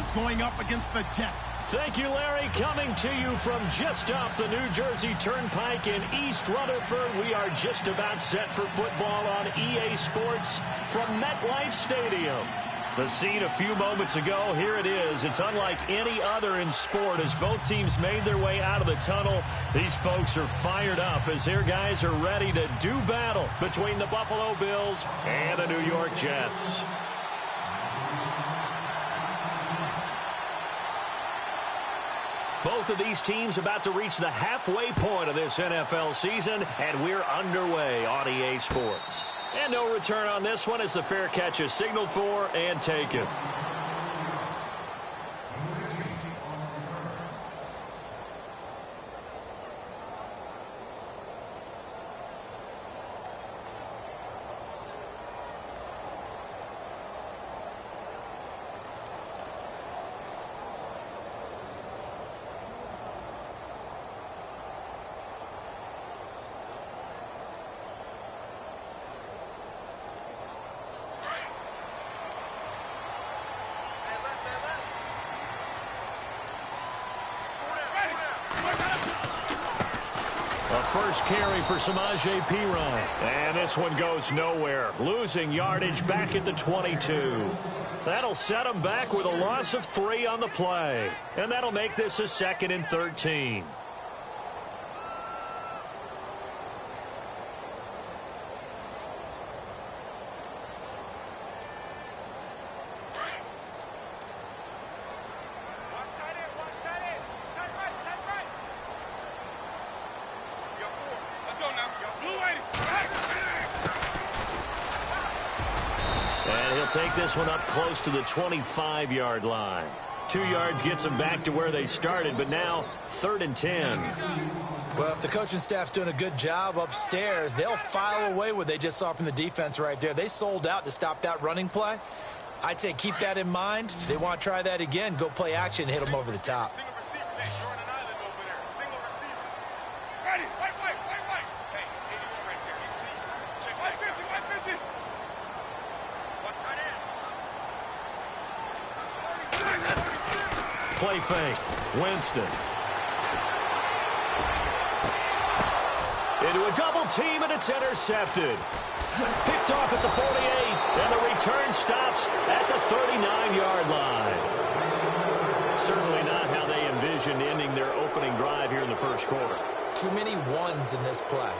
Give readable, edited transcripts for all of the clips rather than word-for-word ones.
Patriots going up against the Jets. Thank you, Larry. Coming to you from just off the New Jersey Turnpike in East Rutherford, we are just about set for football on EA Sports from MetLife Stadium. The scene a few moments ago, here it is. It's unlike any other in sport as both teams made their way out of the tunnel. These folks are fired up as their guys are ready to do battle between the Buffalo Bills and the New York Jets. Both of these teams about to reach the halfway point of this NFL season, and we're underway on EA Sports. And no return on this one as the fair catch is signaled for and taken. First carry for Samaje Perine. And this one goes nowhere. Losing yardage back at the 22. That'll set him back with a loss of 3 on the play. And that'll make this a 2nd and 13. Take this one up close to the 25-yard line. 2 yards gets them back to where they started, but now 3rd and 10. Well, if the coaching staff's doing a good job upstairs, they'll file away what they just saw from the defense right there. They sold out to stop that running play. I'd say keep that in mind. If they want to try that again, go play action and hit them over the top. Play fake. Winston. Into a double team, and it's intercepted. Picked off at the 48, and the return stops at the 39-yard line. Certainly not how they envisioned ending their opening drive here in the first quarter. Too many ones in this play.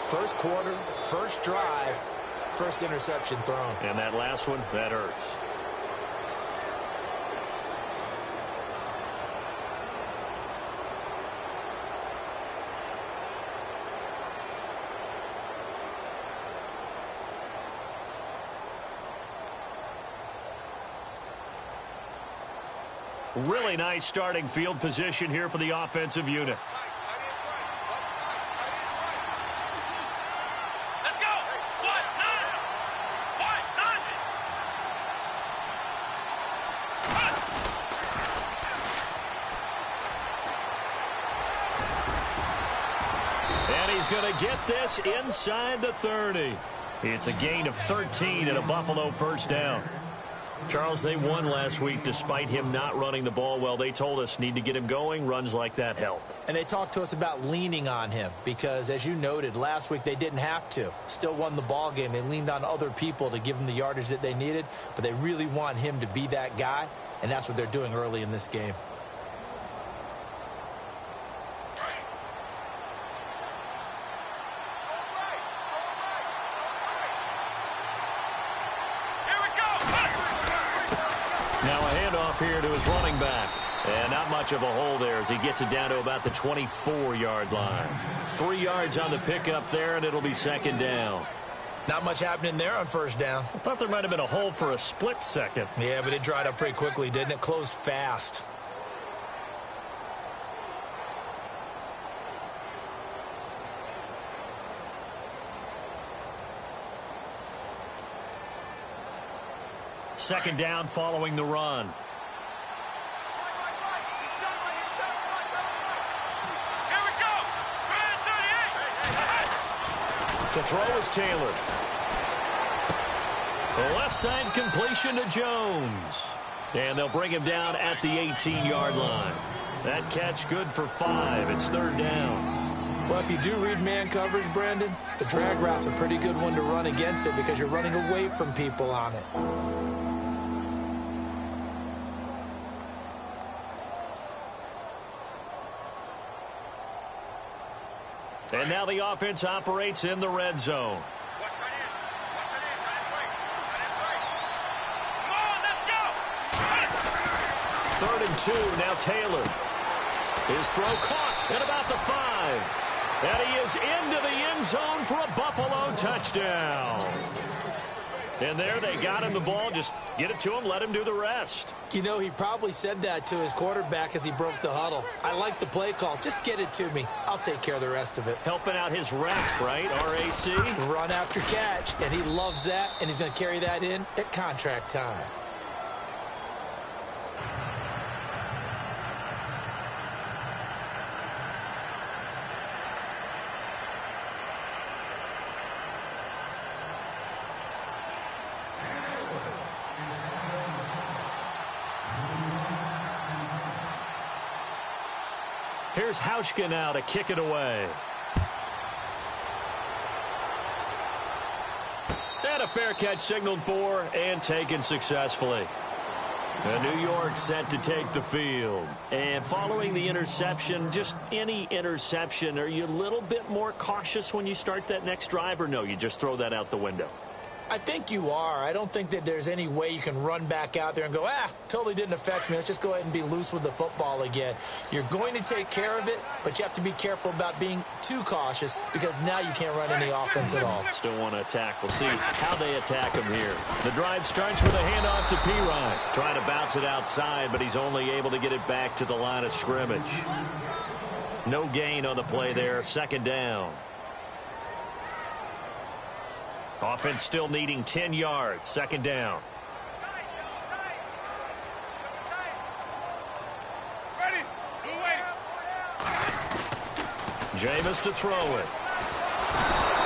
First quarter, first drive, first interception thrown. And that last one, that hurts. Really nice starting field position here for the offensive unit. Let's go. And he's going to get this inside the 30. It's a gain of 13 and a Buffalo first down. Charles, they won last week despite him not running the ball well. They told us need to get him going. Runs like that help. And they talked to us about leaning on him because, as you noted, last week they didn't have to. Still won the ball game. They leaned on other people to give them the yardage that they needed, but they really want him to be that guy, and that's what they're doing early in this game. Here to his running back. And not much of a hole there as he gets it down to about the 24-yard line. 3 yards on the pickup there, and it'll be 2nd down. Not much happening there on first down. I thought there might have been a hole for a split second. Yeah, but it dried up pretty quickly, didn't it? Closed fast. Second down following the run. To throw is Taylor. The left side completion to Jones. And they'll bring him down at the 18-yard line. That catch good for 5. It's 3rd down. Well, if you do read man coverage, Brandon, the drag route's a pretty good one to run against it because you're running away from people on it. And now the offense operates in the red zone. 3rd and 2. Now Taylor. His throw caught at about the 5. And he is into the end zone for a Buffalo touchdown. And there they got him the ball. Just get it to him, let him do the rest. You know, he probably said that to his quarterback as he broke the huddle. I like the play call. Just get it to me. I'll take care of the rest of it. Helping out his rep, right? RAC. Run after catch, and he loves that, and he's going to carry that in at contract time. Here's Hauschka now to kick it away. And a fair catch signaled for and taken successfully. And New York set to take the field. And following the interception, just any interception, are you a little bit more cautious when you start that next drive, or no, you just throw that out the window? I think you are. I don't think that there's any way you can run back out there and go, totally didn't affect me. Let's just go ahead and be loose with the football again. You're going to take care of it, but you have to be careful about being too cautious because now you can't run any offense at all. Still want to attack. We'll see how they attack him here. The drive starts with a handoff to Pirine. Trying to bounce it outside, but he's only able to get it back to the line of scrimmage. No gain on the play there. 2nd down. Offense still needing 10 yards. 2nd down. Jameis to throw it.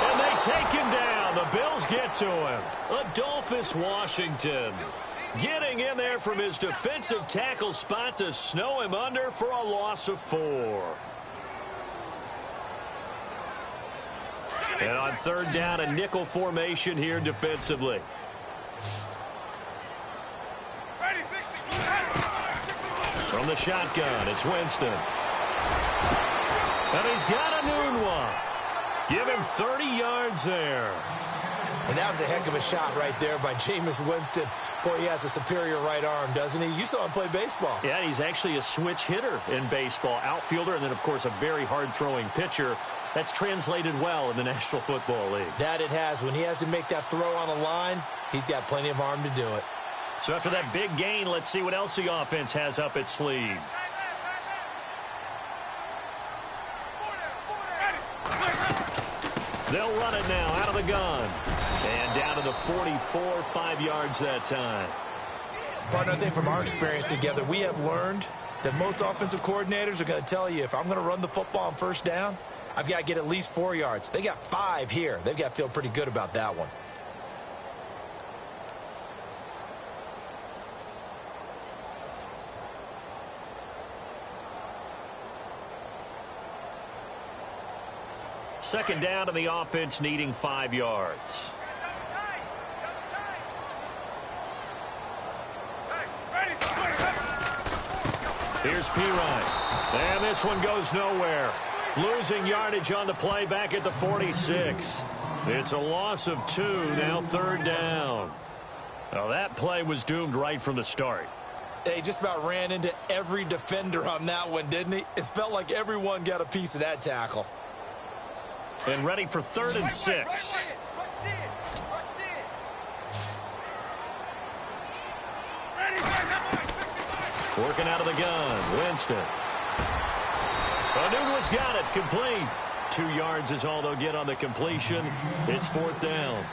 And they take him down. The Bills get to him. Adolphus Washington getting in there from his defensive tackle spot to snow him under for a loss of 4. And on 3rd down, a nickel formation here defensively. From the shotgun, it's Winston. And he's got a new one. Give him 30 yards there. And that was a heck of a shot right there by Jameis Winston. Boy, he has a superior right arm, doesn't he? You saw him play baseball. Yeah, he's actually a switch hitter in baseball. Outfielder, and then, of course, a very hard-throwing pitcher. That's translated well in the National Football League. That it has. When he has to make that throw on a line, he's got plenty of arm to do it. So after that big gain, let's see what else the offense has up its sleeve. They'll run it now out of the gun. And down to the 44, 5 yards that time. Partner, I think from our experience together, we have learned that most offensive coordinators are going to tell you, if I'm going to run the football on 1st down, I've got to get at least 4 yards. They got 5 here. They've got to feel pretty good about that one. Second down, and the offense needing 5 yards. Here's Pirine. And this one goes nowhere. Losing yardage on the play back at the 46. It's a loss of 2, now 3rd down. Well, that play was doomed right from the start. He just about ran into every defender on that one, didn't he? It felt like everyone got a piece of that tackle. And ready for 3rd and 6. Working out of the gun, Winston. Nunez got it, complete. 2 yards is all they'll get on the completion. It's 4th down.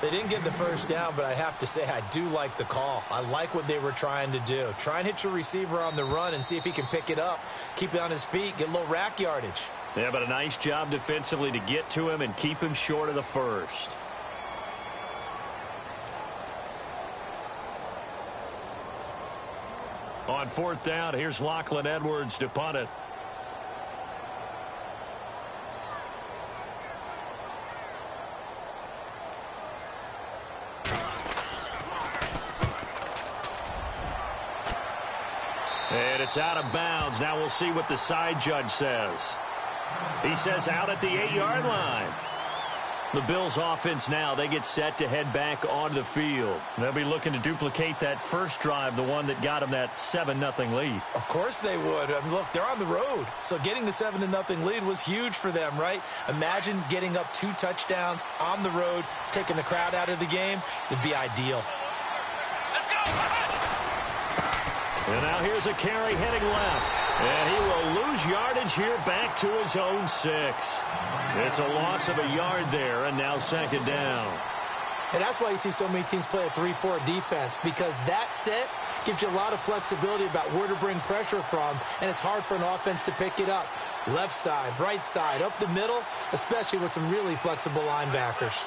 They didn't get the 1st down, but I have to say I do like the call. I like what they were trying to do. Try and hit your receiver on the run and see if he can pick it up. Keep it on his feet, get a little rack yardage. Yeah, but a nice job defensively to get to him and keep him short of the 1st. On fourth down, here's Lachlan Edwards to punt it. And it's out of bounds. Now we'll see what the side judge says. He says out at the 8-yard line. The Bills offense now, they get set to head back onto the field. They'll be looking to duplicate that first drive, the one that got them that 7-0 lead. Of course they would. I mean, look, they're on the road. So getting the 7-0 lead was huge for them, right? Imagine getting up 2 touchdowns on the road, taking the crowd out of the game. It'd be ideal. And now here's a carry heading left. And he will lose yardage here back to his own 6. It's a loss of a yard there, and now second down. And that's why you see so many teams play a 3-4 defense, because that set gives you a lot of flexibility about where to bring pressure from, and it's hard for an offense to pick it up. Left side, right side, up the middle, especially with some really flexible linebackers.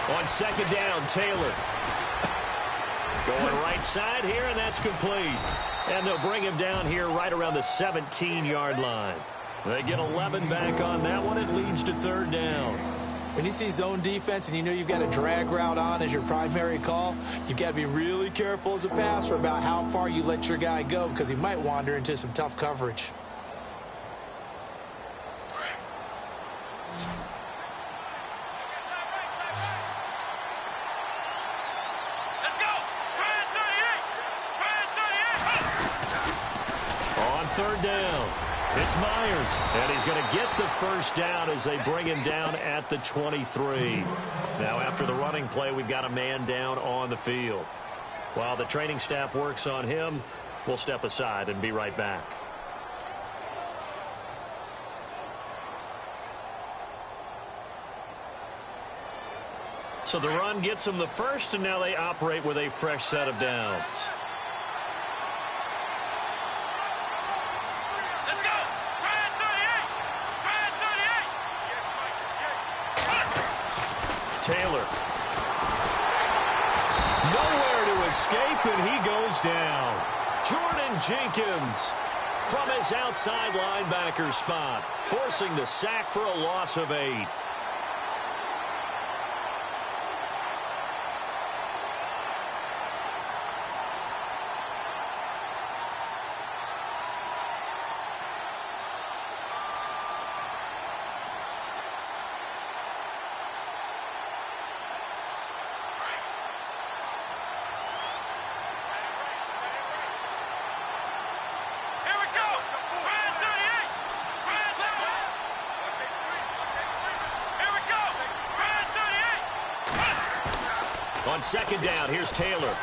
On second down, Taylor. Going right side here, and that's complete. And they'll bring him down here right around the 17-yard line. They get 11 back on that one. It leads to third down. When you see zone defense and you know you've got a drag route on as your primary call, you've got to be really careful as a passer about how far you let your guy go, because he might wander into some tough coverage. Third down. It's Myers, and he's going to get the first down as they bring him down at the 23. Now, after the running play, we've got a man down on the field. While the training staff works on him, we'll step aside and be right back. So the run gets them the first, and now they operate with a fresh set of downs. Taylor. Nowhere to escape, and he goes down. Jordan Jenkins from his outside linebacker spot, forcing the sack for a loss of 8. On second down, here's Taylor.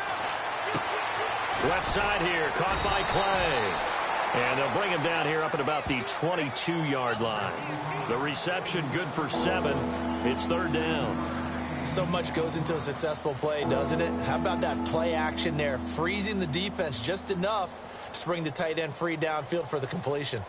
Left side here, caught by Clay. And they'll bring him down here up at about the 22-yard line. The reception good for 7. It's third down. So much goes into a successful play, doesn't it? How about that play action there, freezing the defense just enough to bring the tight end free downfield for the completion.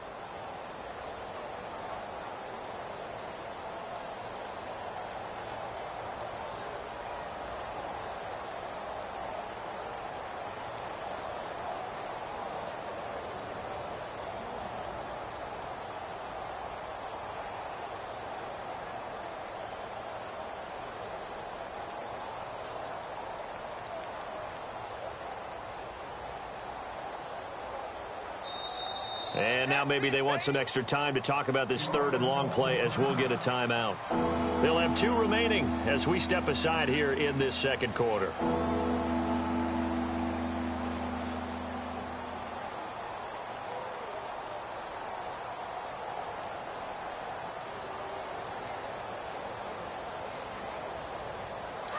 And now maybe they want some extra time to talk about this third and long play as we'll get a timeout. They'll have 2 remaining as we step aside here in this second quarter.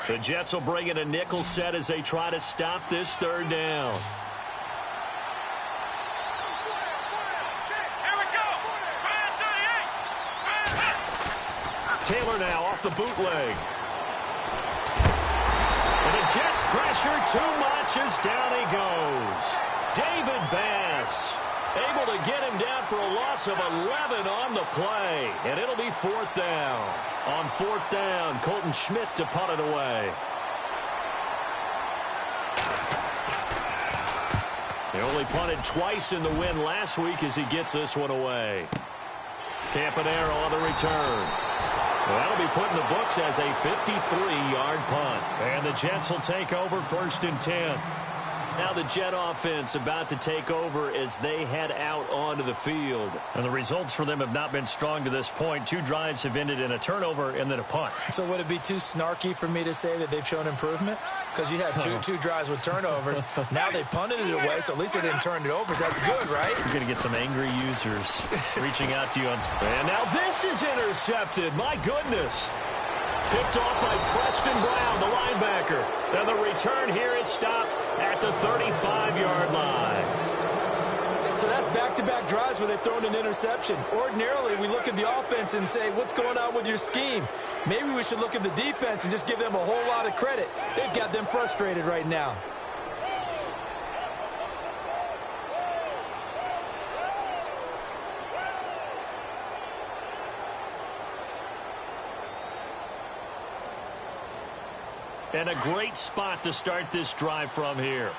The Jets will bring in a nickel set as they try to stop this third down. Taylor now off the bootleg. And the Jets pressure too much as down he goes. David Bass Able to get him down for a loss of 11 on the play. And it'll be 4th down. On 4th down, Colton Schmidt to punt it away. He only punted twice in the win last week as he gets this one away. Campanaro on the return. That'll be put in the books as a 53-yard punt. And the Jets will take over 1st and 10. Now the Jet offense about to take over as they head out onto the field. And the results for them have not been strong to this point. 2 drives have ended in a turnover and then a punt. So would it be too snarky for me to say that they've shown improvement? Because you had two drives with turnovers. Now they punted it away, so at least they didn't turn it over. That's good, right? You're going to get some angry users reaching out to you on. And now this is intercepted. My goodness. Picked off by Preston Brown, the linebacker. And the return here is stopped at the 35-yard line. So that's back-to-back drives where they've thrown an interception. Ordinarily, we look at the offense and say, what's going on with your scheme? Maybe we should look at the defense and just give them a whole lot of credit. They've got them frustrated right now. And a great spot to start this drive from here.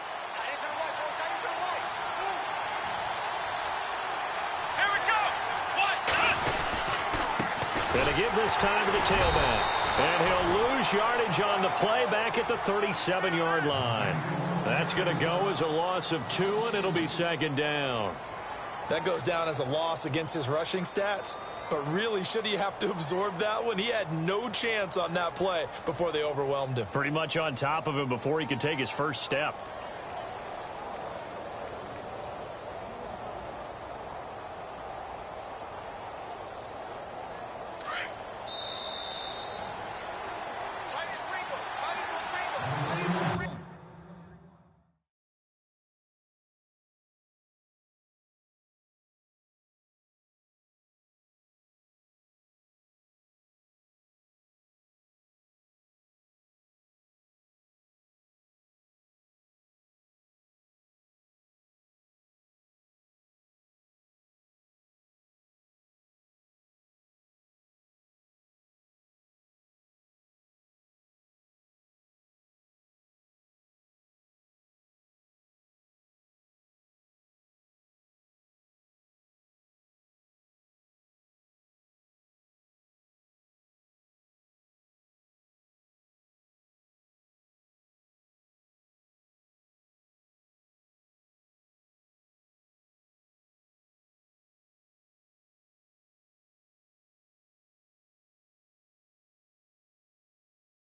Here we go. Going to give this time to the tailback. And he'll lose yardage on the play back at the 37-yard line. That's going to go as a loss of 2, and it'll be 2nd down. That goes down as a loss against his rushing stats. But really, should he have to absorb that one? He had no chance on that play before they overwhelmed him. Pretty much on top of him before he could take his first step.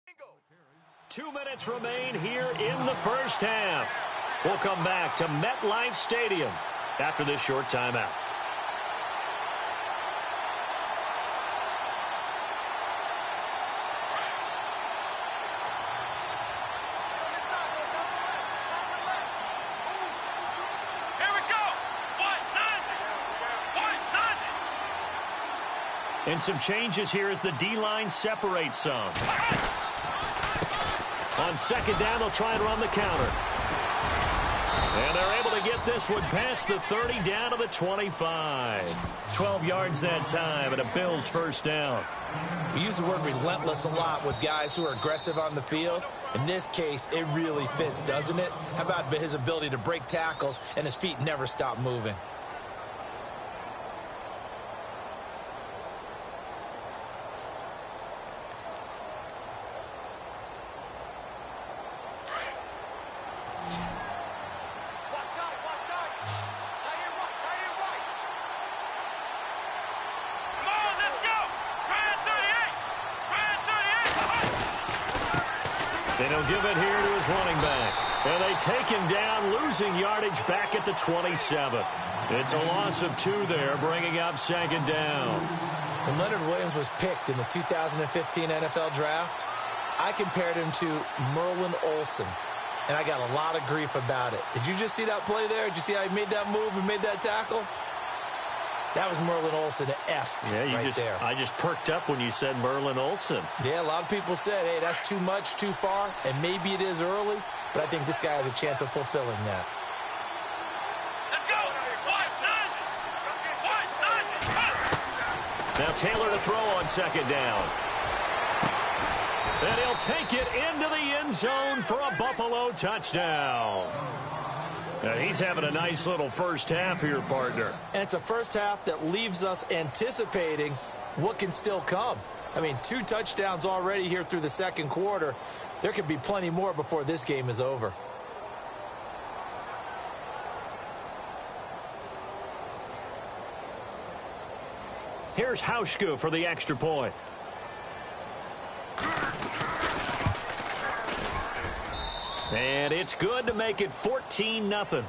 Bingo. 2 minutes remain here in the first half. We'll come back to MetLife Stadium after this short timeout. Here we go. And some changes here as the D-line separates some. On 2nd down, they'll try and run the counter. And they're able to get this one past the 30 down to the 25. 12 yards that time and a Bills first down. We use the word relentless a lot with guys who are aggressive on the field. In this case, it really fits, doesn't it? How about his ability to break tackles and his feet never stop moving? And he'll give it here to his running back. And they take him down, losing yardage back at the 27. It's a loss of 2 there, bringing up 2nd down. When Leonard Williams was picked in the 2015 NFL Draft, I compared him to Merlin Olsen, and I got a lot of grief about it. Did you just see that play there? Did you see how he made that move and made that tackle? That was Merlin Olsen-esque there. I just perked up when you said Merlin Olsen. Yeah, a lot of people said, hey, that's too much, too far, and maybe it is early, but I think this guy has a chance of fulfilling that. Let's go. Now Taylor to throw on second down. And he'll take it into the end zone for a Buffalo touchdown. And he's having a nice little first half here, partner. And it's a first half that leaves us anticipating what can still come. I mean, 2 touchdowns already here through the second quarter. There could be plenty more before this game is over. Here's Hauschka for the extra point. And it's good to make it 14-0.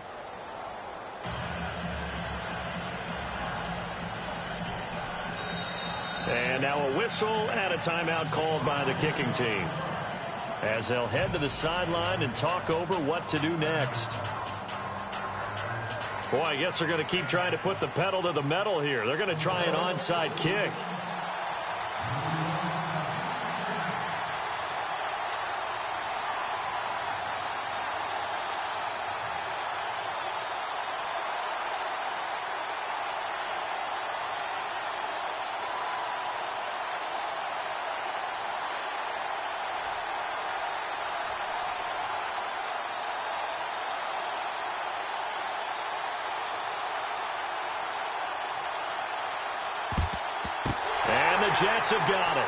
And now a whistle and a timeout called by the kicking team, as they'll head to the sideline and talk over what to do next. Boy, I guess they're going to keep trying to put the pedal to the metal here. They're going to try an onside kick. Jets have got it.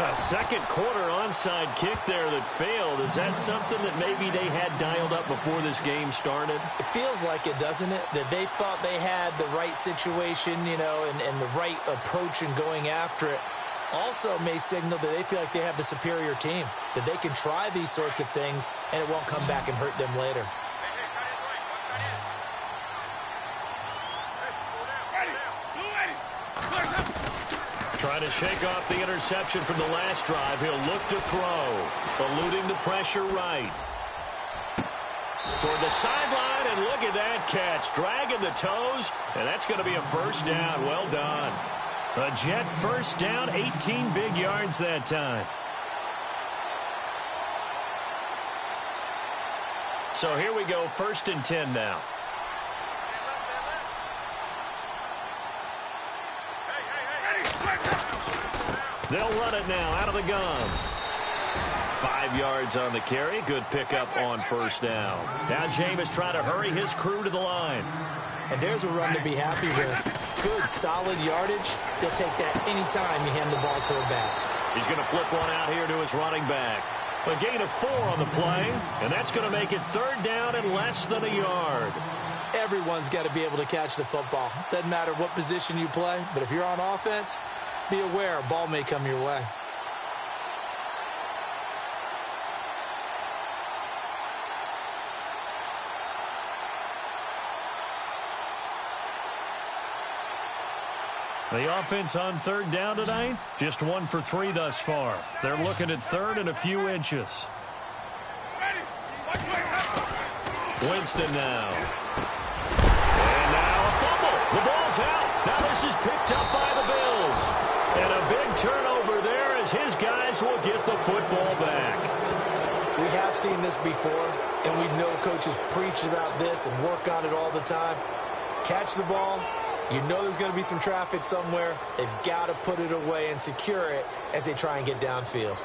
A second quarter onside kick there that failed. Is that something that maybe they had dialed up before this game started? It feels like it, doesn't it? That they thought they had the right situation, you know, and the right approach in going after it. Also may signal that they feel like they have the superior team, that they can try these sorts of things and it won't come back and hurt them later. Trying to shake off the interception from the last drive. He'll look to throw, eluding the pressure right. Toward the sideline, and look at that catch. Dragging the toes, and that's going to be a first down. Well done. A Jet first down, 18 big yards that time. So here we go, 1st and 10 now. They'll run it now out of the gun. 5 yards on the carry. Good pickup on first down. Now Jameis trying to hurry his crew to the line. And there's a run to be happy with. Good, solid yardage. They'll take that anytime you hand the ball to a back. He's going to flip one out here to his running back. A gain of 4 on the play, and that's going to make it 3rd down and less than a yard. Everyone's got to be able to catch the football. Doesn't matter what position you play, but if you're on offense, be aware a ball may come your way. The offense on 3rd down tonight, just 1 for 3 thus far. They're looking at 3rd and a few inches. Winston now. And now a fumble. The ball's out. Now this is picked up by the Bills. And a big turnover there as his guys will get the football back. We have seen this before, and we know coaches preach about this and work on it all the time. Catch the ball. You know there's going to be some traffic somewhere. They've got to put it away and secure it as they try and get downfield.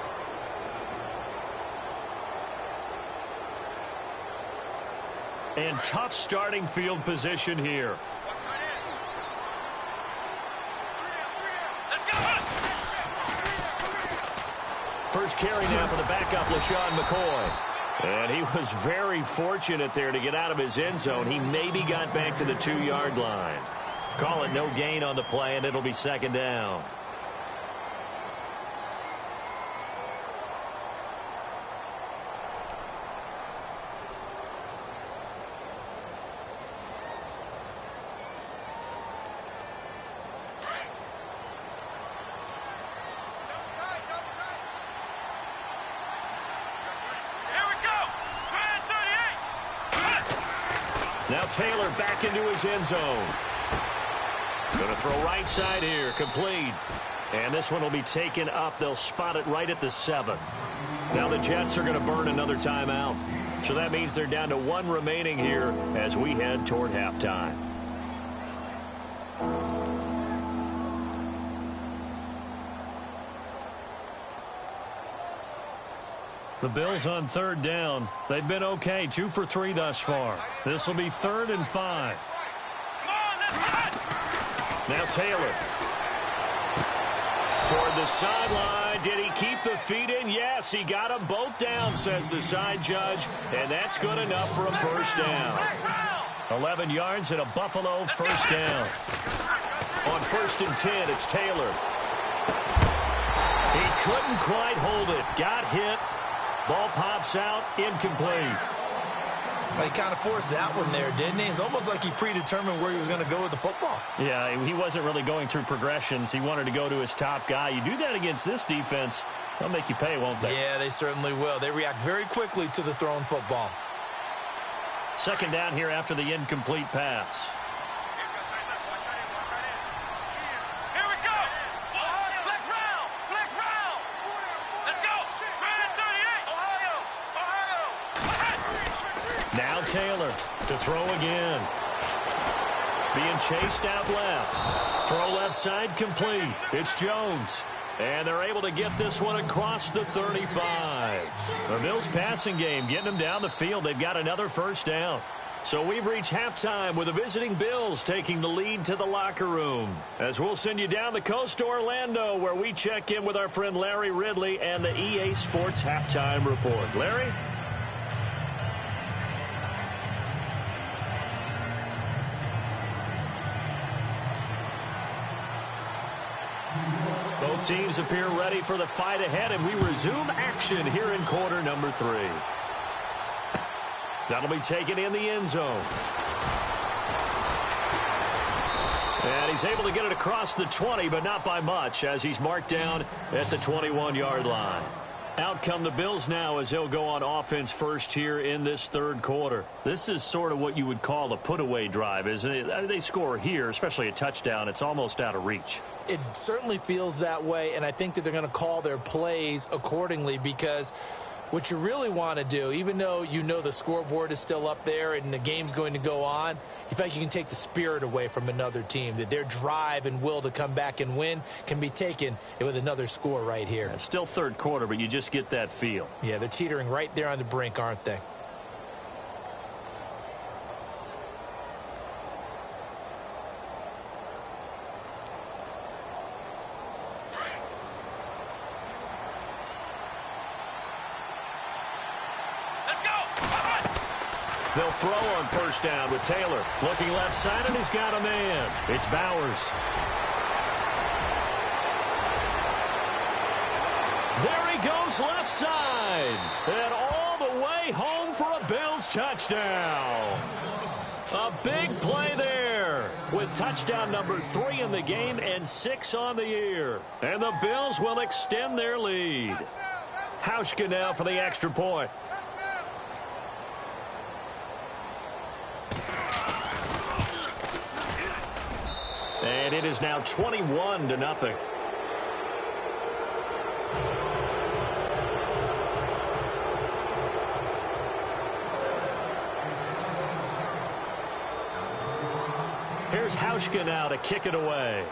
And tough starting field position here. First carry now for the backup, LaShawn McCoy. And he was very fortunate there to get out of his end zone. He maybe got back to the 2-yard line. Call it no gain on the play, and it'll be 2nd down. Now Taylor back into his end zone. Going to throw right side here, complete. And this one will be taken up. They'll spot it right at the 7. Now the Jets are going to burn another timeout. So that means they're down to 1 remaining here as we head toward halftime. The Bills on third down. They've been okay, 2 for 3 thus far. This will be 3rd and 5. Now Taylor. Toward the sideline. Did he keep the feet in? Yes, he got them both down, says the side judge. And that's good enough for a first down. 11 yards and a Buffalo first down. On 1st and 10, it's Taylor. He couldn't quite hold it. Got hit. Ball pops out, incomplete. He kind of forced that one there, didn't he? It's almost like he predetermined where he was going to go with the football. Yeah, he wasn't really going through progressions. He wanted to go to his top guy. You do that against this defense, they'll make you pay, won't they? Yeah, they certainly will. They react very quickly to the thrown football. 2nd down here after the incomplete pass. Now Taylor to throw again. Being chased out left. Throw left side complete. It's Jones. And they're able to get this one across the 35. The Bills passing game getting them down the field. They've got another first down. So we've reached halftime with the visiting Bills taking the lead to the locker room. As we'll send you down the coast to Orlando, where we check in with our friend Larry Ridley and the EA Sports Halftime Report. Larry? Both teams appear ready for the fight ahead, and we resume action here in quarter number 3. That'll be taken in the end zone. And he's able to get it across the 20, but not by much, as he's marked down at the 21-yard line. Out come the Bills now as they'll go on offense first here in this 3rd quarter. This is sort of what you would call a put-away drive, isn't it? They score here, especially a touchdown. It's almost out of reach. It certainly feels that way, and I think that they're going to call their plays accordingly, because what you really want to do, even though you know the scoreboard is still up there and the game's going to go on, you feel like you can take the spirit away from another team, that their drive and will to come back and win can be taken with another score right here. Yeah, still 3rd quarter, but you just get that feel. Yeah, they're teetering right there on the brink, aren't they? They'll throw on first down with Taylor. Looking left side, and he's got a man. It's Bowers. There he goes left side. And all the way home for a Bills touchdown. A big play there with touchdown number 3 in the game and 6 on the year. And the Bills will extend their lead. Hauschka now for the extra point. And it is now 21-0. Here's Hauschka now to kick it away.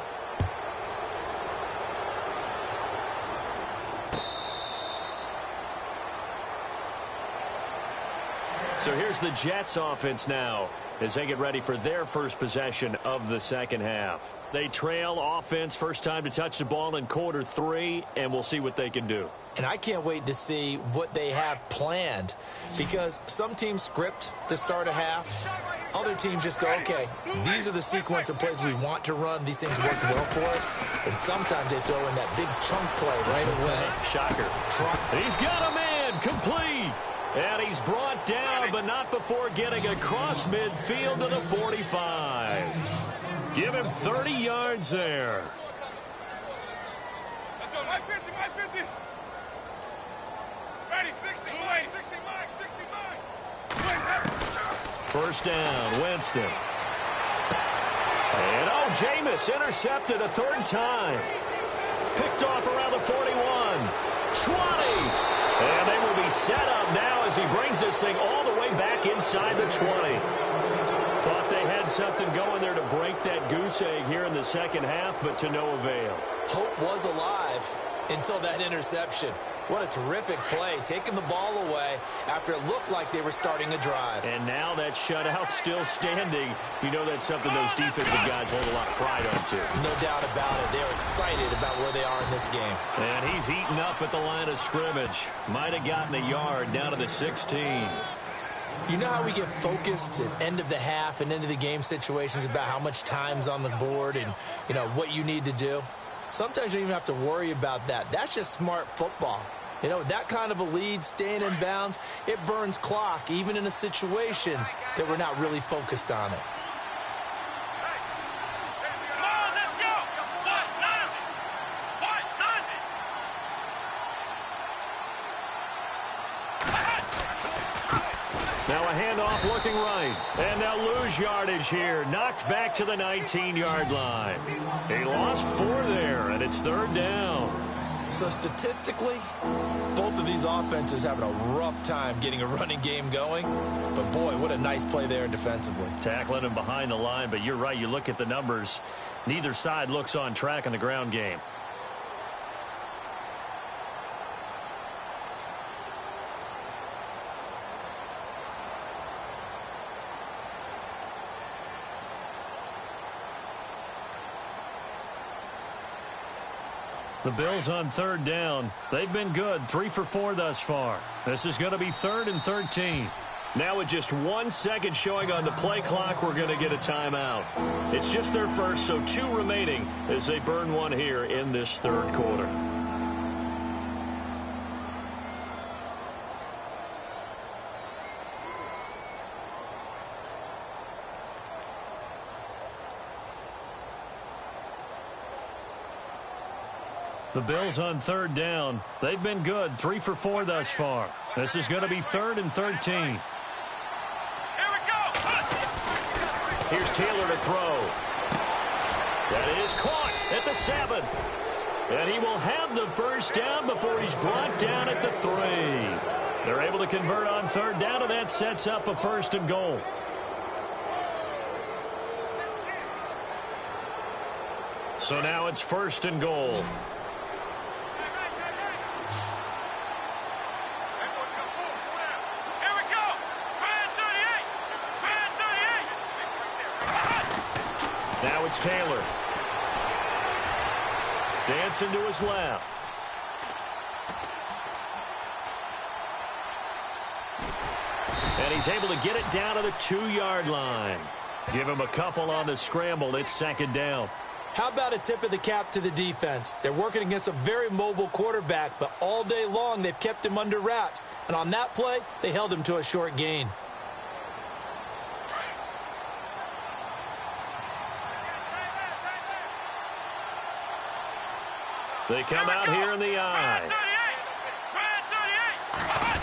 So here's the Jets offense now as they get ready for their first possession of the 2nd half. They trail offense, first time to touch the ball in quarter 3, and we'll see what they can do. And I can't wait to see what they have planned, because some teams script to start a half. Other teams just go, okay, these are the sequence of plays we want to run. These things work well for us. And sometimes they throw in that big chunk play right away. Shocker. He's got a man, complete. And he's brought down, but not before getting across midfield to the 45. Give him 30 yards there. Let's go, 50, 50. Ready, 60, 60. First down, Winston. And Jameis intercepted a 3rd time. Picked off around the 41. 20. And they will be set up now as he brings this thing all the way back inside the 20. Thought they had something going there to break that goose egg here in the 2nd half, but to no avail. Hope was alive until that interception. What a terrific play, taking the ball away after it looked like they were starting a drive. And now that shutout still standing. You know that's something those defensive guys hold a lot of pride on, too. No doubt about it. They're excited about where they are in this game. And he's heating up at the line of scrimmage. Might have gotten a yard down to the 16. You know how we get focused at end of the half and into the game situations about how much time's on the board and, you know, what you need to do? Sometimes you don't even have to worry about that. That's just smart football. You know, that kind of a lead, staying in bounds, it burns clock, even in a situation that we're not really focused on it. Now a handoff looking right. And they'll lose yardage here. Knocked back to the 19-yard line. He lost 4 there, and it's 3rd down. So statistically, both of these offenses having a rough time getting a running game going. But, boy, what a nice play there defensively. Tackling him behind the line, but you're right. You look at the numbers. Neither side looks on track in the ground game. The Bills on 3rd down. They've been good, 3 for 4 thus far. This is going to be 3rd and 13. Now with just 1 second showing on the play clock, we're going to get a timeout. It's just their first, so 2 remaining as they burn 1 here in this 3rd quarter. The Bills on 3rd down. They've been good, 3 for 4 thus far. This is going to be 3rd and 13. Here we go. Here's Taylor to throw. That is caught at the 7. And he will have the first down before he's brought down at the 3. They're able to convert on 3rd down, and that sets up a 1st and goal. So now it's 1st and goal. Now it's Taylor. Dancing to his left. And he's able to get it down to the 2-yard line. Give him a couple on the scramble. It's 2nd down. How about a tip of the cap to the defense? They're working against a very mobile quarterback, but all day long they've kept him under wraps. And on that play, they held him to a short gain. They come out here in the eye.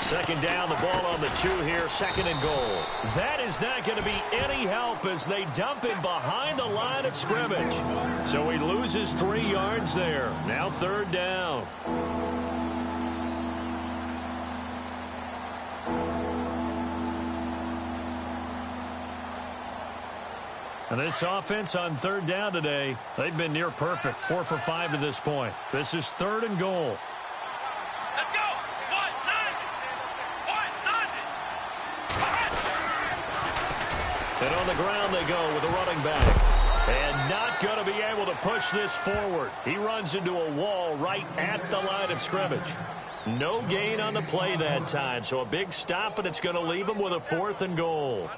2nd down, the ball on the 2 here, 2nd and goal. That is not going to be any help as they dump him behind the line of scrimmage. So he loses 3 yards there. Now 3rd down. And this offense on 3rd down today, they've been near perfect. 4 for 5 to this point. This is 3rd and goal. Let's go. 1-9. And on the ground they go with a running back. And not going to be able to push this forward. He runs into a wall right at the line of scrimmage. No gain on the play that time. So a big stop, and it's going to leave him with a 4th and goal.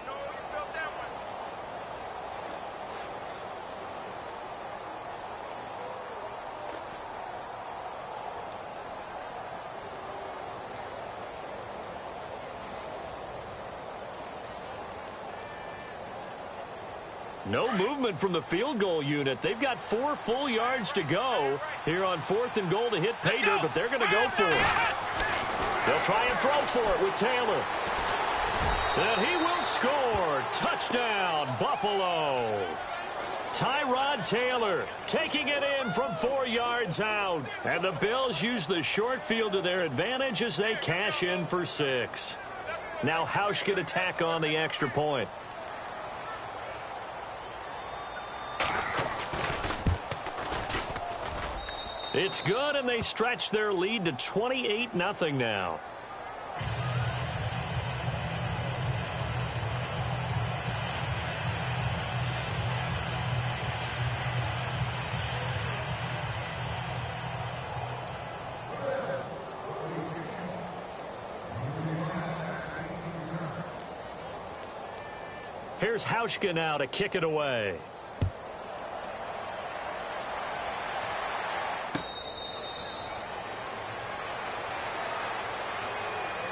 No movement from the field goal unit. They've got 4 full yards to go here on 4th and goal to hit pay dirt, but they're going to go for it. They'll try and throw for it with Taylor. And he will score. Touchdown, Buffalo. Tyrod Taylor taking it in from 4 yards out. And the Bills use the short field to their advantage as they cash in for 6. Now Hausch can attack on the extra point. It's good, and they stretch their lead to 28-0 now. Here's Hauschka now to kick it away.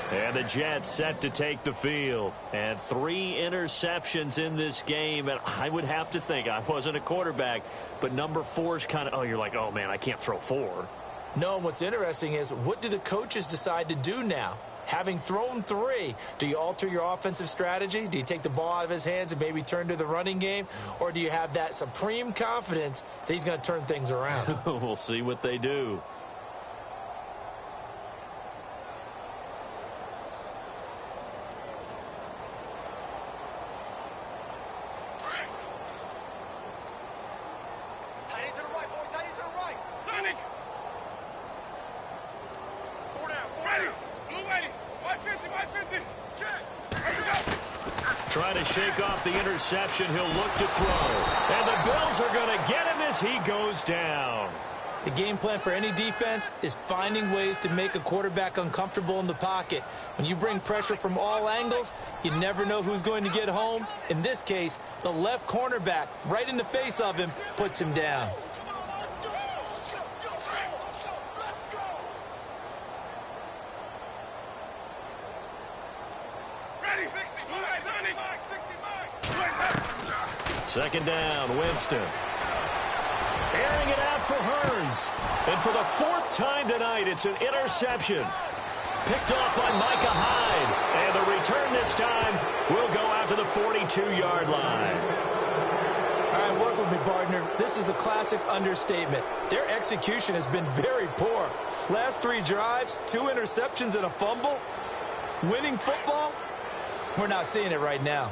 And the Jets set to take the field. And 3 interceptions in this game. And I would have to think, I wasn't a quarterback, but number 4 is kind of, oh, you're like, oh, man, I can't throw 4. No, and what's interesting is, what do the coaches decide to do now? Having thrown 3, do you alter your offensive strategy? Do you take the ball out of his hands and maybe turn to the running game? Or do you have that supreme confidence that he's going to turn things around? We'll see what they do. Trying to shake off the interception. He'll look to throw. And the Bills are going to get him as he goes down. The game plan for any defense is finding ways to make a quarterback uncomfortable in the pocket. When you bring pressure from all angles, you never know who's going to get home. In this case, the left cornerback, right in the face of him, puts him down. Second down, Winston. Airing it out for Hearns. And for the 4th time tonight, it's an interception. Picked off by Micah Hyde. And the return this time will go out to the 42-yard line. All right, work with me, partner. This is a classic understatement. Their execution has been very poor. Last 3 drives, 2 interceptions and a fumble. Winning football? We're not seeing it right now.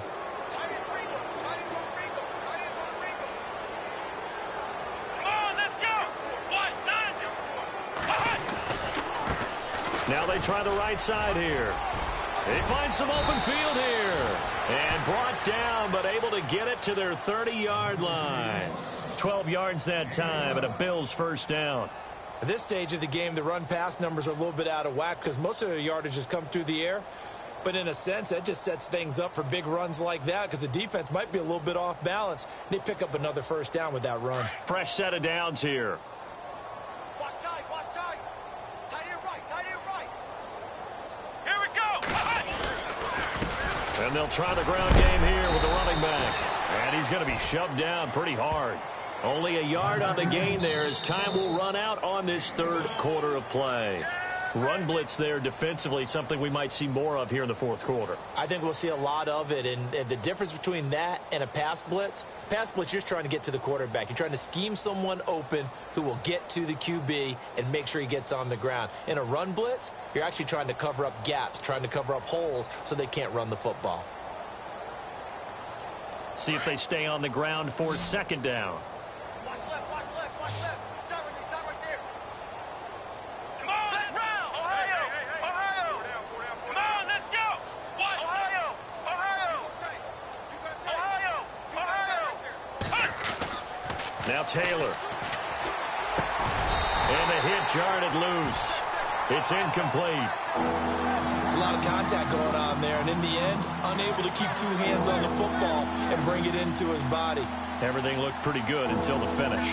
Now they try the right side here. They find some open field here. And brought down, but able to get it to their 30-yard line. 12 yards that time, and a Bills first down. At this stage of the game, the run-pass numbers are a little bit out of whack because most of their yardage has come through the air. But in a sense, that just sets things up for big runs like that because the defense might be a little bit off balance. They pick up another first down with that run. Fresh set of downs here. And they'll try the ground game here with the running back. And he's going to be shoved down pretty hard. Only a yard on the gain there as time will run out on this 3rd quarter of play. Run blitz there defensively, something we might see more of here in the 4th quarter. I think we'll see a lot of it. And the difference between that and a pass blitz, you're just trying to get to the quarterback. You're trying to scheme someone open who will get to the QB and make sure he gets on the ground. In a run blitz, you're actually trying to cover up gaps, trying to cover up holes so they can't run the football. See if they stay on the ground for 2nd down. Watch left, watch left, watch left. Stop right there. Come on, let's round. Ohio, Ohio. Come on, let's go. What? Ohio, Ohio. Ohio, Ohio. Now Taylor. And the hit jarred it loose. It's incomplete. It's a lot of contact going on there, and in the end, unable to keep 2 hands on the football and bring it into his body. Everything looked pretty good until the finish.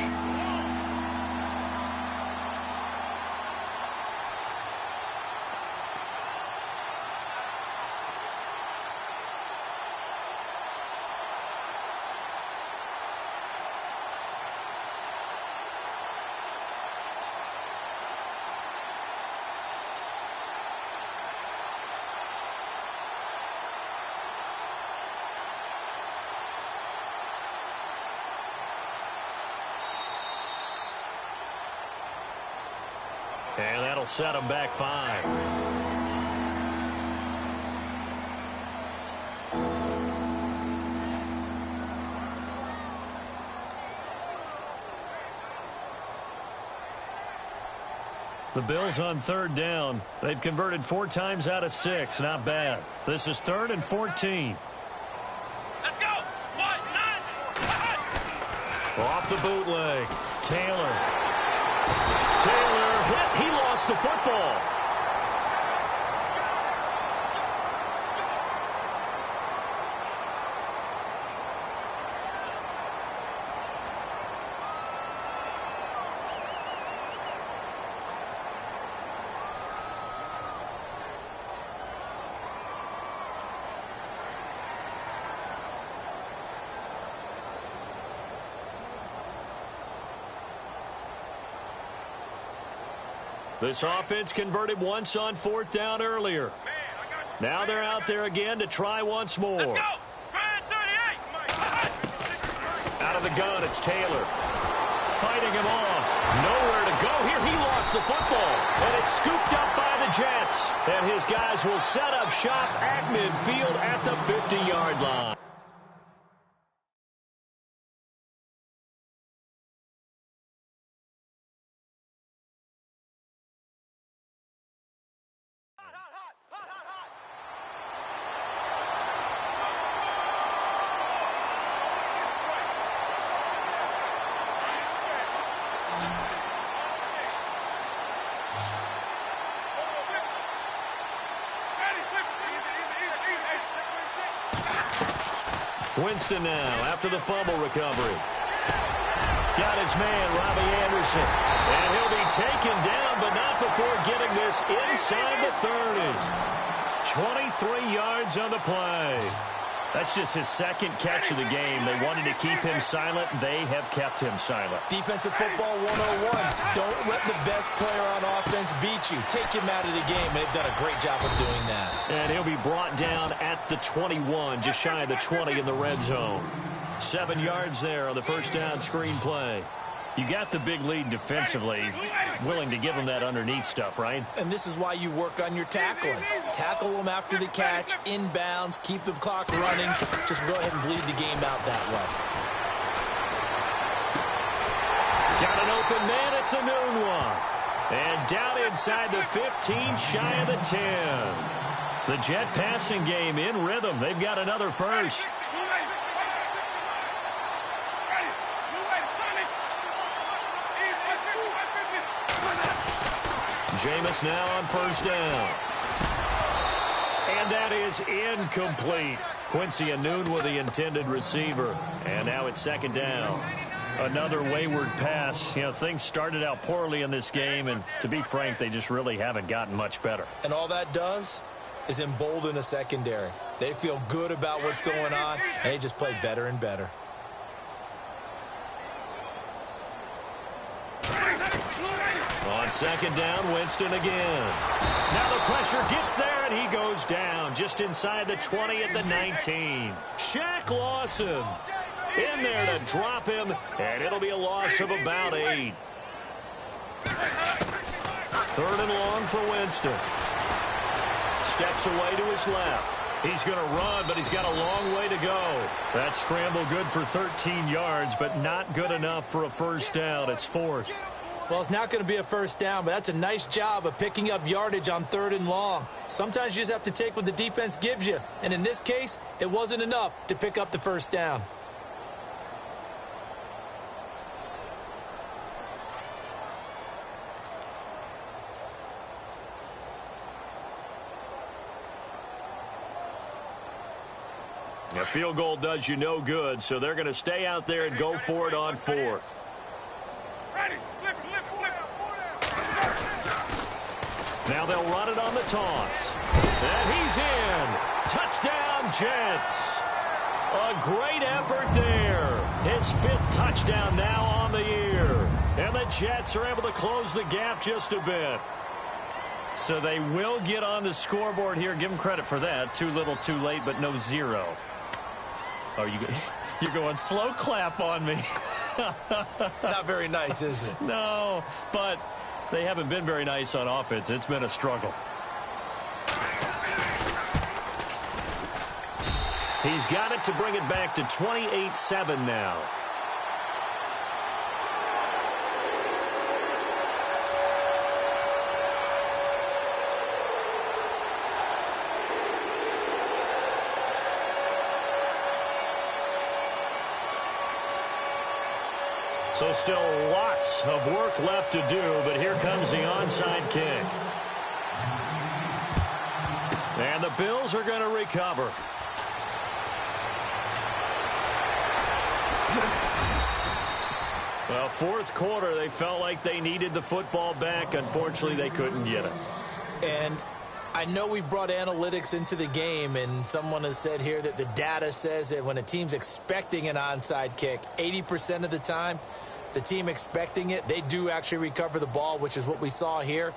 And that'll set them back 5. The Bills on third down. They've converted 4 times out of 6. Not bad. This is 3rd and 14. Let's go. 1, 9. Off the bootleg. Taylor hit. He lost the football. This offense converted once on 4th down earlier. Now they're out there again to try once more. Let's go. Out of the gun, it's Taylor. Fighting him off. Nowhere to go here. He lost the football. And it's scooped up by the Jets. And his guys will set up shop at midfield at the 50-yard line. Winston now after the fumble recovery. Got his man, Robbie Anderson. And he'll be taken down, but not before getting this inside the 30. 23 yards on the play. That's just his 2nd catch of the game. They wanted to keep him silent. They have kept him silent. Defensive football 101. Don't let the best player on offense beat you. Take him out of the game, and they've done a great job of doing that. And he'll be brought down at the 21, just shy of the 20 in the red zone. 7 yards there on the first down screen play. You got the big lead defensively, willing to give them that underneath stuff, right? And this is why you work on your tackling. Tackle them after the catch, inbounds, keep the clock running. Just go ahead and bleed the game out that way. Got an open man, it's a noon one. And down inside the 15, shy of the 10. The Jet passing game in rhythm. They've got another first. Jameis now on first down. And that is incomplete. Quincy Anoon with the intended receiver. And now it's 2nd down. Another wayward pass. You know, things started out poorly in this game, and to be frank, they just really haven't gotten much better. And all that does is embolden a secondary. They feel good about what's going on, and they just play better and better. On 2nd down, Winston again. Now the pressure gets there, and he goes down just inside the 20 at the 19. Shaq Lawson in there to drop him, and it'll be a loss of about 8. 3rd and long for Winston. Steps away to his left. He's going to run, but he's got a long way to go. That scramble good for 13 yards, but not good enough for a first down. It's 4th. Well, it's not going to be a first down, but that's a nice job of picking up yardage on 3rd and long. Sometimes you just have to take what the defense gives you. And in this case, it wasn't enough to pick up the first down. A field goal does you no good, so they're going to stay out there and go for it on 4th. Now they'll run it on the toss. And he's in. Touchdown, Jets. A great effort there. His 5th touchdown now on the year. And the Jets are able to close the gap just a bit. So they will get on the scoreboard here. Give them credit for that. Too little, too late, but no 0. Oh, you're going slow clap on me. Not very nice, is it? No, but they haven't been very nice on offense. It's been a struggle. He's got it to bring it back to 28-7 now. So still lots of work left to do, but here comes the onside kick. And the Bills are going to recover. Well, fourth quarter, they felt like they needed the football back. Unfortunately, they couldn't get it. And I know we brought analytics into the game, and someone has said here that the data says that when a team's expecting an onside kick, 80% of the time, the team expecting it, they do actually recover the ball, which is what we saw here.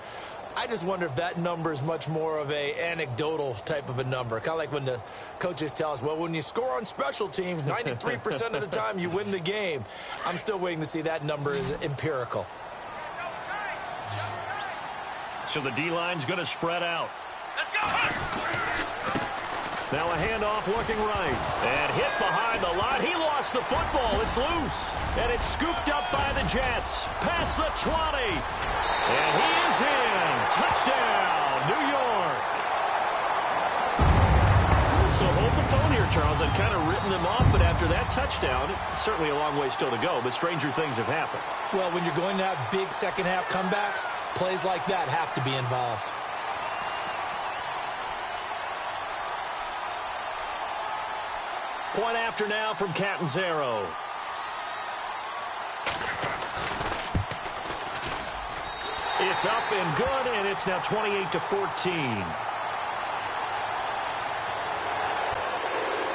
I just wonder if that number is much more of a anecdotal type of a number. Kind of like when the coaches tell us, well, when you score on special teams, 93% of the time you win the game. I'm still waiting to see that number is empirical. So the D-line's going to spread out. Let's go! Now a handoff looking right. And hit behind the line. He lost the football. It's loose. And it's scooped up by the Jets. Past the 20. And he is in. Touchdown, New York. So hold the phone here, Charles. I've kind of written them off, but after that touchdown, it's certainly a long way still to go, but stranger things have happened. Well, when you're going to have big second-half comebacks, plays like that have to be involved. Point after now from Catanzaro. It's up and good, and it's now 28-14.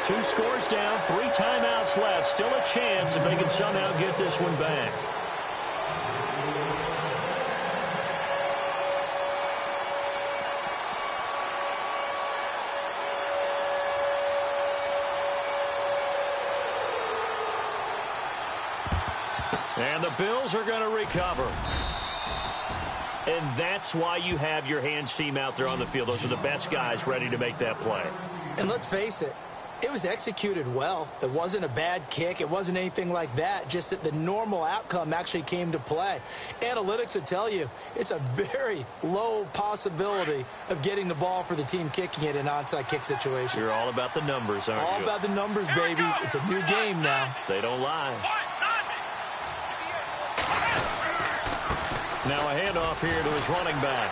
2 scores down, 3 timeouts left. Still a chance if they can somehow get this one back. And the Bills are going to recover. And that's why you have your hands team out there on the field. Those are the best guys ready to make that play. And let's face it, it was executed well. It wasn't a bad kick. It wasn't anything like that. Just that the normal outcome actually came to play. Analytics will tell you it's a very low possibility of getting the ball for the team kicking it in an onside kick situation. You're all about the numbers, aren't you? All about the numbers, baby. It's a new game now. They don't lie. Now a handoff here to his running back.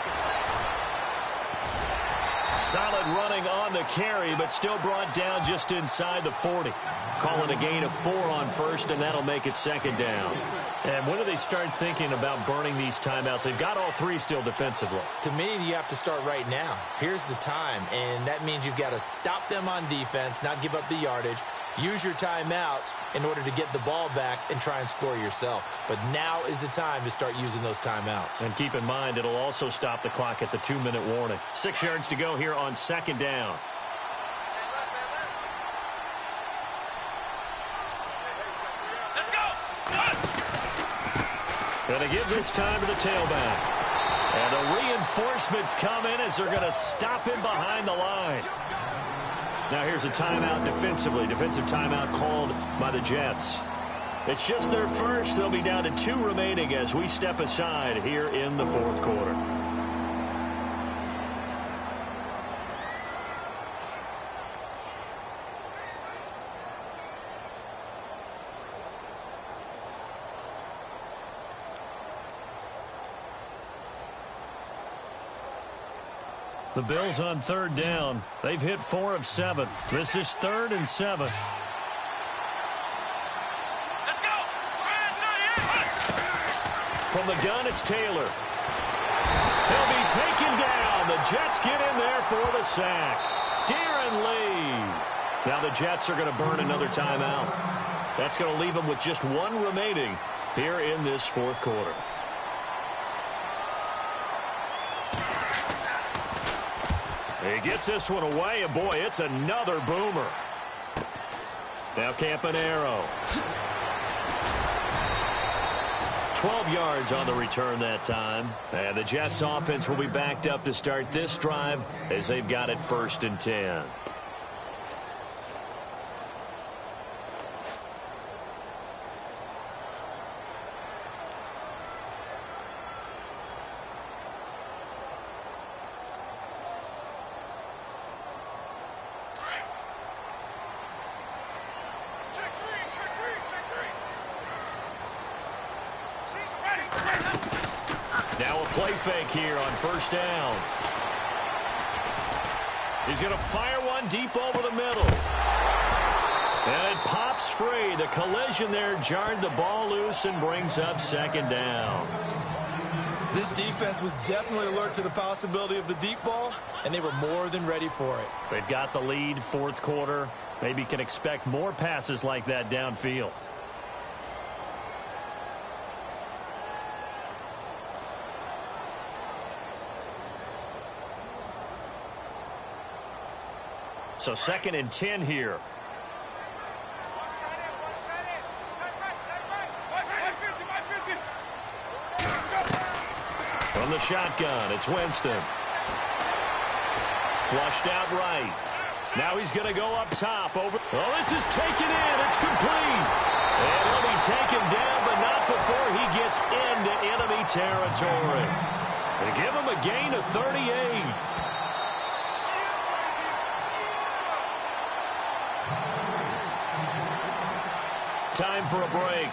Solid running on the carry, but still brought down just inside the 40. Calling a gain of 4 on first, and that'll make it second down. And when do they start thinking about burning these timeouts? They've got all 3 still defensively. To me, you have to start right now. Here's the time, and that means you've got to stop them on defense, not give up the yardage, use your timeouts in order to get the ball back and try and score yourself. But now is the time to start using those timeouts. And keep in mind, it'll also stop the clock at the 2-minute warning. 6 yards to go here on second down. Going to give this time to the tailback. And the reinforcements come in as they're going to stop him behind the line. Now here's a timeout defensively. Defensive timeout called by the Jets. It's just their first. They'll be down to 2 remaining as we step aside here in the fourth quarter. The Bills on third down. They've hit 4 of 7. This is 3rd and 7. Let's go! From the gun, it's Taylor. He'll be taken down. The Jets get in there for the sack. Darren Lee. Now the Jets are going to burn another timeout. That's going to leave them with just 1 remaining here in this fourth quarter. He gets this one away, and boy, it's another boomer. Now Campanaro. 12 yards on the return that time. And the Jets offense will be backed up to start this drive as they've got it 1st and 10. Now a play fake here on first down. He's going to fire one deep over the middle. And it pops free. The collision there jarred the ball loose and brings up second down. This defense was definitely alert to the possibility of the deep ball, and they were more than ready for it. They've got the lead, fourth quarter. Maybe can expect more passes like that downfield. So 2nd and 10 here. From the shotgun, it's Winston. Flushed out right. Now he's going to go up top. Oh, this is taken in. It's complete. And he'll be taken down, but not before he gets into enemy territory. They give him a gain of 38. Time for a break.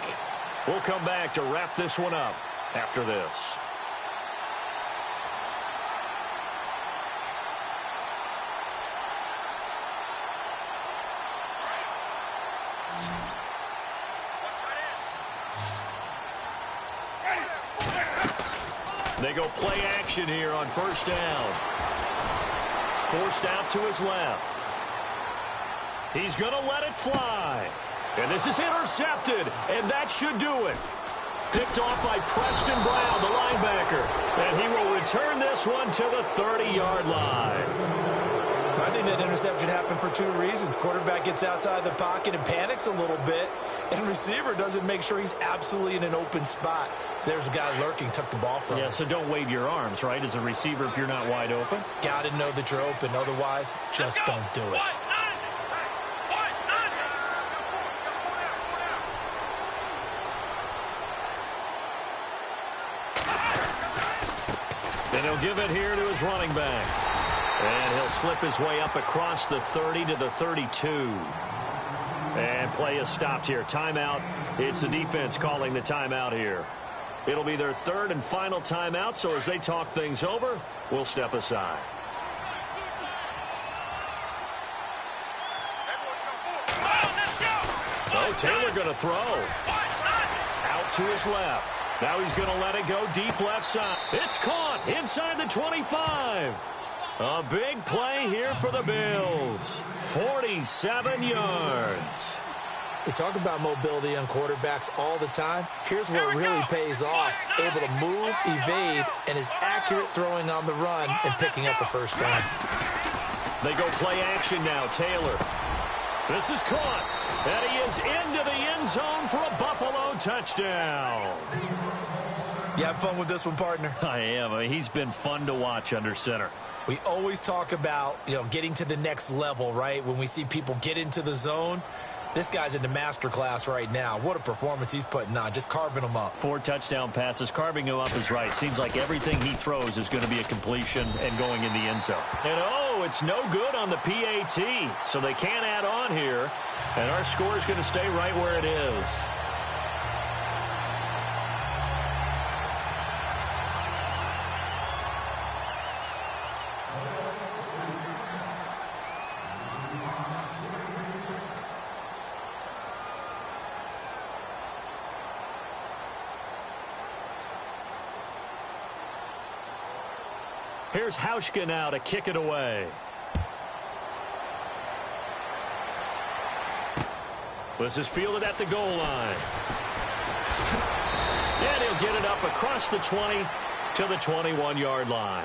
We'll come back to wrap this one up after this. They go play action here on first down. Forced out to his left. He's going to let it fly. And this is intercepted, and that should do it. Picked off by Preston Brown, the linebacker. And he will return this one to the 30-yard line. I think that interception happened for two reasons. Quarterback gets outside the pocket and panics a little bit, and receiver doesn't make sure he's absolutely in an open spot. So there's a guy lurking, took the ball from him. Yeah, so don't wave your arms, right, as a receiver if you're not wide open. Got to know that you're open. Otherwise, just don't do it. And he'll give it here to his running back. And he'll slip his way up across the 30 to the 32. And play is stopped here. Timeout. It's the defense calling the timeout here. It'll be their third and final timeout, so as they talk things over, we'll step aside. Oh, Taylor going to throw. Out to his left. Now he's going to let it go deep left side. It's caught inside the 25. A big play here for the Bills. 47 yards. We talk about mobility on quarterbacks all the time. Here's what really pays off. Able to move, evade, and is accurate throwing on the run and picking up a first down. They go play action now. Taylor. This is caught. And he is into the end zone for a Buffalo touchdown. You have fun with this one, partner? I am. I mean, he's been fun to watch under center. We always talk about, getting to the next level, right? When we see people get into the zone, this guy's in the master class right now. What a performance he's putting on, just carving them up. 4 touchdown passes. Carving him up is right. Seems like everything he throws is going to be a completion and going in the end zone. And, it's no good on the PAT, so they can't add on here. And our score is going to stay right where it is. Here's Hauschka now to kick it away. This is fielded at the goal line. And he'll get it up across the 20 to the 21-yard line.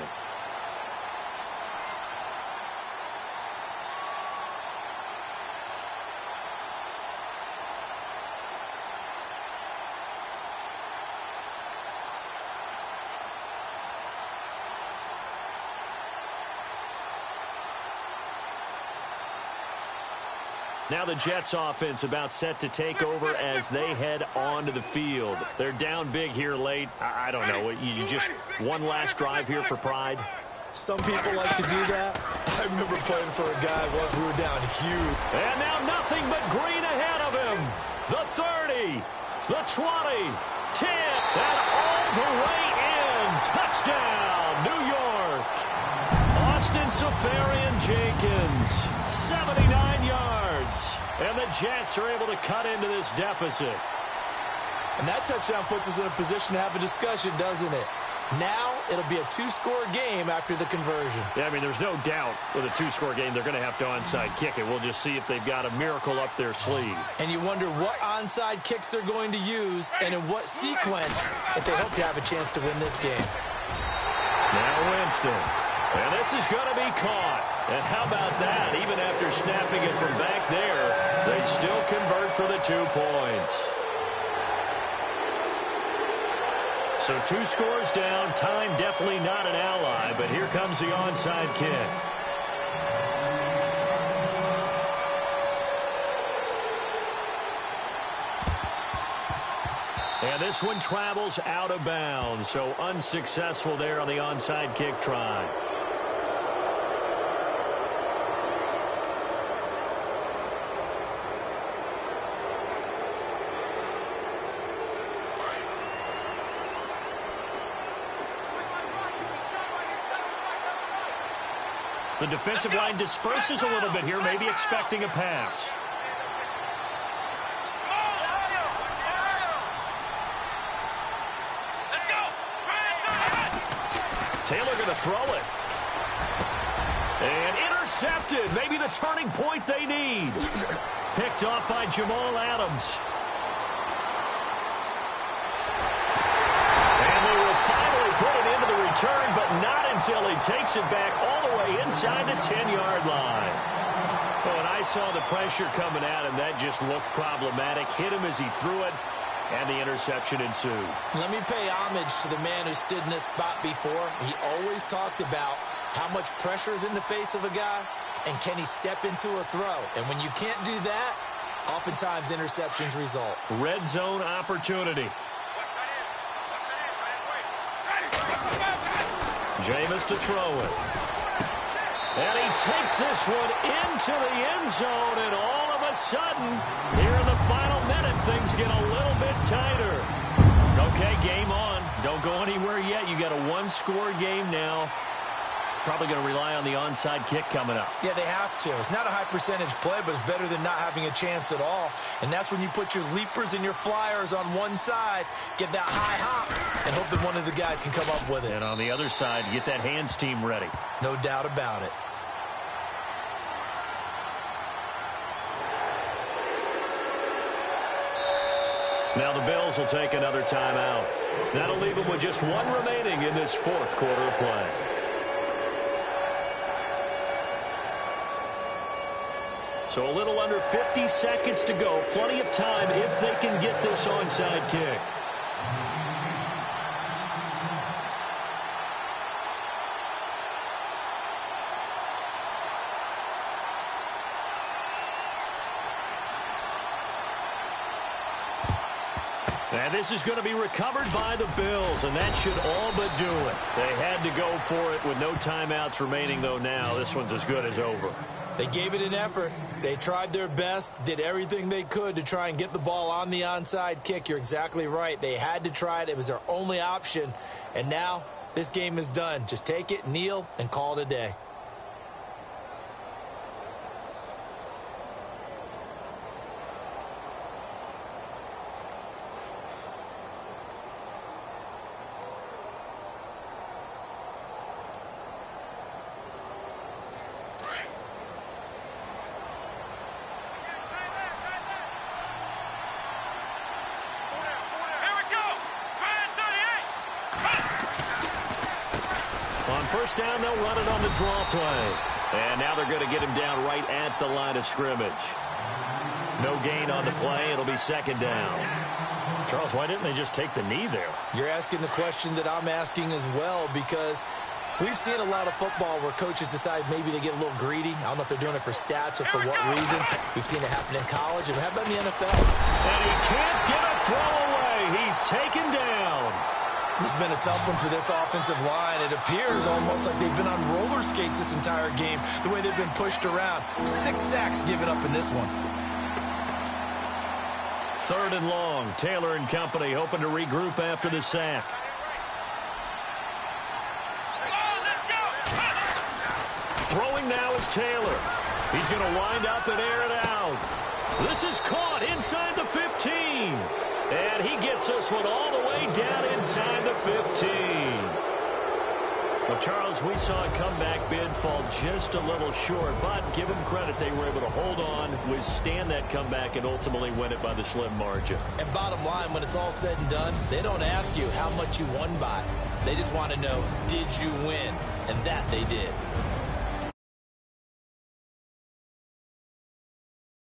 Now the Jets offense about set to take over as they head onto the field. They're down big here late. I don't know. You just one last drive here for pride? Some people like to do that. I remember playing for a guy once we were down huge. And now nothing but green ahead of him. The 30, the 20, 10, and all the way in. Seferian-Jenkins, 79 yards. And the Jets are able to cut into this deficit. And that touchdown puts us in a position to have a discussion, doesn't it? Now it'll be a two-score game after the conversion. Yeah, I mean, there's no doubt with a two-score game they're going to have to onside kick it. We'll just see if they've got a miracle up their sleeve. And you wonder what onside kicks they're going to use and in what sequence if they hope to have a chance to win this game. Now Winston. And this is going to be caught. And how about that? Even after snapping it from back there, they still convert for the 2 points. So 2 scores down. Time definitely not an ally, but here comes the onside kick. And this one travels out of bounds, so unsuccessful there on the onside kick try. The defensive line disperses a little bit here, maybe expecting a pass. Taylor going to throw it. And intercepted. Maybe the turning point they need. Picked off by Jamal Adams. And they will finally put it into the return, but not until he takes it back all the way inside the 10-yard line. Oh, and I saw the pressure coming at him. That just looked problematic. Hit him as he threw it. And the interception ensued. Let me pay homage to the man who stood in this spot before. He always talked about how much pressure is in the face of a guy and can he step into a throw. And when you can't do that, oftentimes interceptions result. Red zone opportunity. Jameis to throw it. And he takes this one into the end zone, and all of a sudden, here in the final minute, things get a little bit tighter. Okay, game on. Don't go anywhere yet. You got a one-score game now. Probably going to rely on the onside kick coming up. Yeah, they have to. It's not a high-percentage play, but it's better than not having a chance at all. And that's when you put your leapers and your flyers on one side, get that high hop, and hope that one of the guys can come up with it. And on the other side, get that hands team ready. No doubt about it. Now the Bills will take another timeout. That'll leave them with just one remaining in this fourth quarter of play. So a little under 50 seconds to go. Plenty of time if they can get this onside kick. And this is going to be recovered by the Bills, and that should all but do it. They had to go for it with no timeouts remaining, though now this one's as good as over. They gave it an effort. They tried their best, did everything they could to try and get the ball on the onside kick. You're exactly right. They had to try it. It was their only option. And now this game is done. Just take it, kneel, and call it a day. First down, they'll run it on the draw play. And now they're going to get him down right at the line of scrimmage. No gain on the play. It'll be second down. Charles, why didn't they just take the knee there? You're asking the question that I'm asking as well, because we've seen a lot of football where coaches decide maybe they get a little greedy. I don't know if they're doing it for stats or for what reason. We've seen it happen in college. And how about in the NFL? And he can't get a throw away. He's taken down. This has been a tough one for this offensive line. It appears almost like they've been on roller skates this entire game, the way they've been pushed around. 6 sacks given up in this one. Third and long. Taylor and company hoping to regroup after the sack. Throwing now is Taylor. He's going to wind up and air it out. This is caught inside the 15. And he gets this one all the way down inside the 15. Well, Charles, we saw a comeback bid fall just a little short, but give them credit, they were able to hold on, withstand that comeback, and ultimately win it by the slim margin. And bottom line, when it's all said and done, they don't ask you how much you won by. They just want to know, did you win? And that they did.